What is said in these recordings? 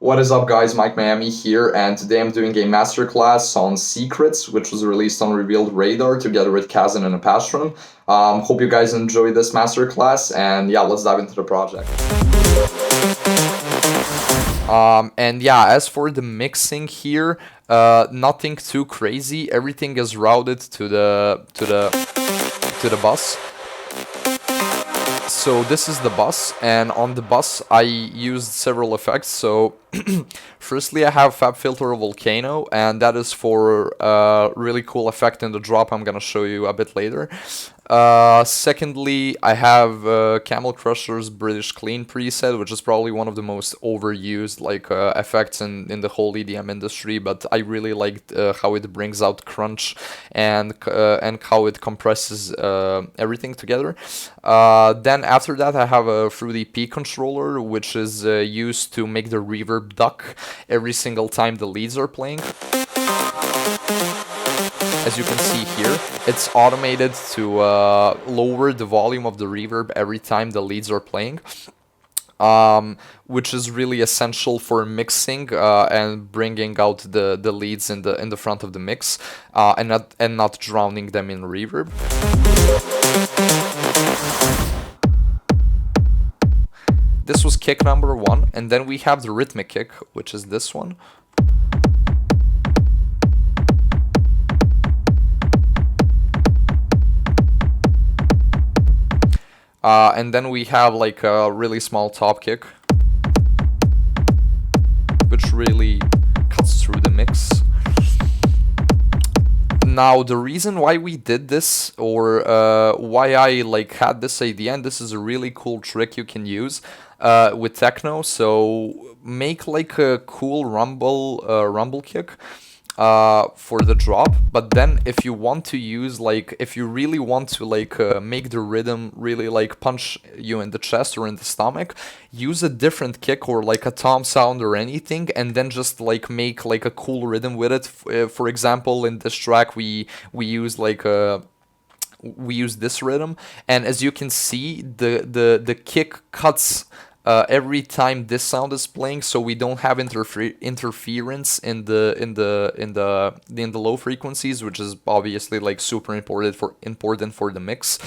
What is up, guys? Mike Miami here, and today I'm doing a masterclass on Secrets, which was released on Revealed Radar together with Kazden and Apaztron. Hope you guys enjoy this masterclass, and yeah, let's dive into the project. And yeah, as for the mixing here, nothing too crazy. Everything is routed to the bus. So this is the bus, and on the bus I used several effects. So firstly, I have FabFilter Volcano, and that is for a really cool effect in the drop I'm gonna show you a bit later. Secondly, I have Camel Crusher's British Clean preset, which is probably one of the most overused effects in the whole EDM industry, but I really liked how it brings out crunch and how it compresses everything together. Then after that, I have a Fruity P controller, which is used to make the reverb duck every single time the leads are playing. As you can see here, it's automated to lower the volume of the reverb every time the leads are playing, which is really essential for mixing and bringing out the leads in the front of the mix, and not drowning them in reverb. This was kick number 1, and then we have the rhythmic kick, which is this one. And then we have like a really small top kick, which really cuts through the mix. Now, the reason why we did this, or why I had this idea, and this is a really cool trick you can use with techno. So make like a cool rumble kick for the drop, but then if you want to use if you really want to make the rhythm really punch you in the chest or in the stomach, use a different kick or a tom sound or anything, and then just make a cool rhythm with it. For example, in this track we use we use this rhythm, and as you can see, the kick cuts every time this sound is playing, so we don't have interference in the low frequencies, which is obviously super important for the mix.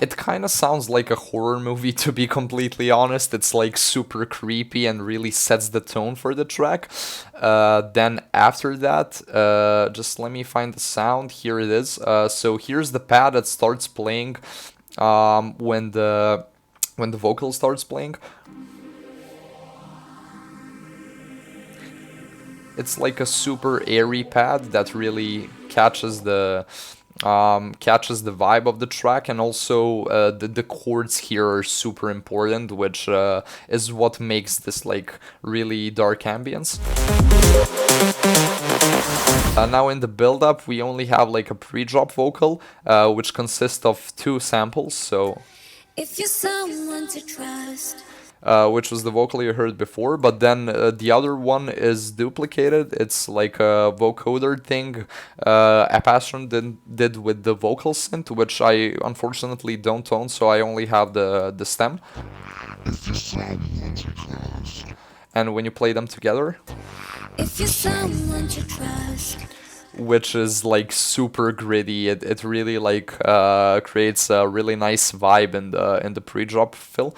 It kind of sounds like a horror movie, to be completely honest. It's super creepy and really sets the tone for the track. Then after that, just let me find the sound. Here it is. So here's the pad that starts playing when the vocal starts playing. It's like a super airy pad that really catches the vibe of the track, and also the chords here are super important, which is what makes this really dark ambience. Now in the build-up, we only have a pre-drop vocal, which consists of 2 samples. So if you're someone to trust, which was the vocal you heard before, but then the other one is duplicated. It's like a vocoder thing Apaztron did with the vocal synth, which I unfortunately don't own, so I only have the stem. And when you play them together, if you're someone to trust, which is super gritty, it really creates a really nice vibe in the pre-drop fill.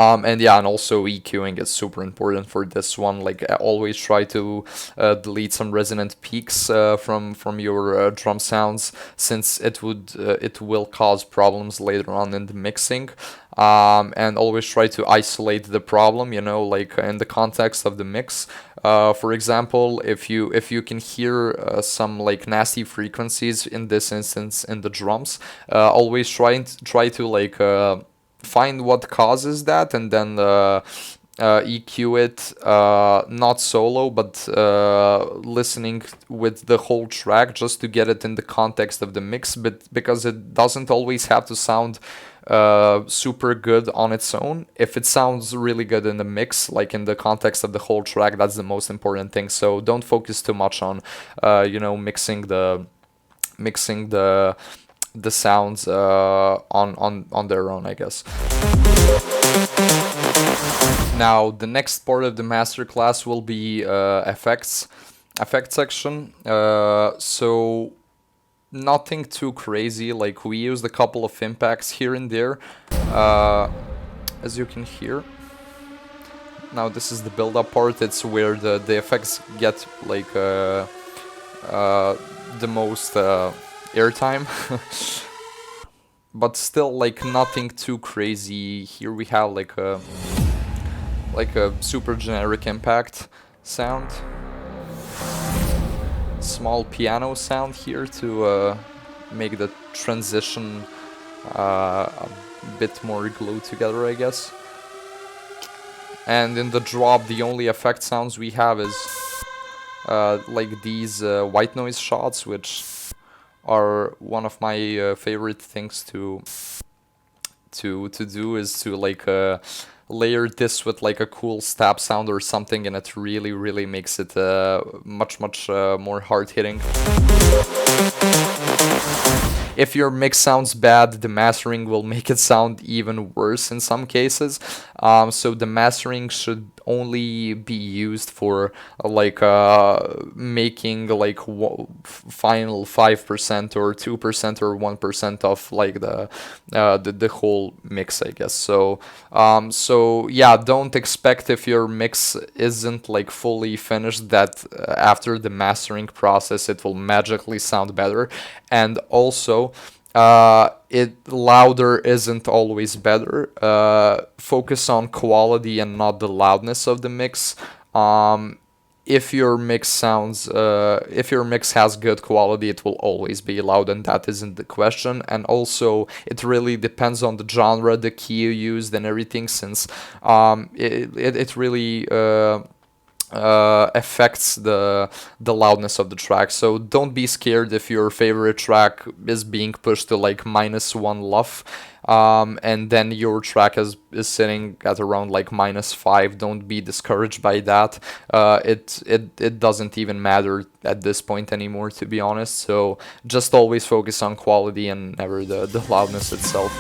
And yeah, and also EQing is super important for this one. Always try to delete some resonant peaks from your drum sounds, since it will cause problems later on in the mixing. And always try to isolate the problem, in the context of the mix. For example, if you can hear some nasty frequencies in this instance in the drums, always try to find what causes that, and then EQ it, not solo, but listening with the whole track, just to get it in the context of the mix, but because it doesn't always have to sound super good on its own. If it sounds really good in the mix, like in the context of the whole track, that's the most important thing. So don't focus too much on, mixing the sounds on their own, I guess. Now the next part of the masterclass will be effect section. So nothing too crazy. Like we used a couple of impacts here and there, as you can hear. Now this is the build-up part. It's where the effects get like the most airtime. But still, like nothing too crazy. Here we have like a super generic impact sound. Small piano sound here to make the transition a bit more glued together, I guess. And in the drop, the only effect sounds we have is like these white noise shots, which are one of my favorite things to do, is to like layer this with like a cool stab sound or something, and it really makes it much more hard hitting. If your mix sounds bad, the mastering will make it sound even worse in some cases. So the mastering should only be used for like making like final 5% or 2% or 1% of like the whole mix, I guess. So yeah, don't expect, if your mix isn't like fully finished, that after the mastering process it will magically sound better. And also, it louder isn't always better. Focus on quality and not the loudness of the mix. If your mix has good quality, it will always be loud, and that isn't the question. And also, it really depends on the genre, the key you used, and everything, since it really affects the loudness of the track. So don't be scared if your favorite track is being pushed to like -1 LUF, and then your track is sitting at around like -5. Don't be discouraged by that. It doesn't even matter at this point anymore, to be honest. So just always focus on quality and never the loudness itself.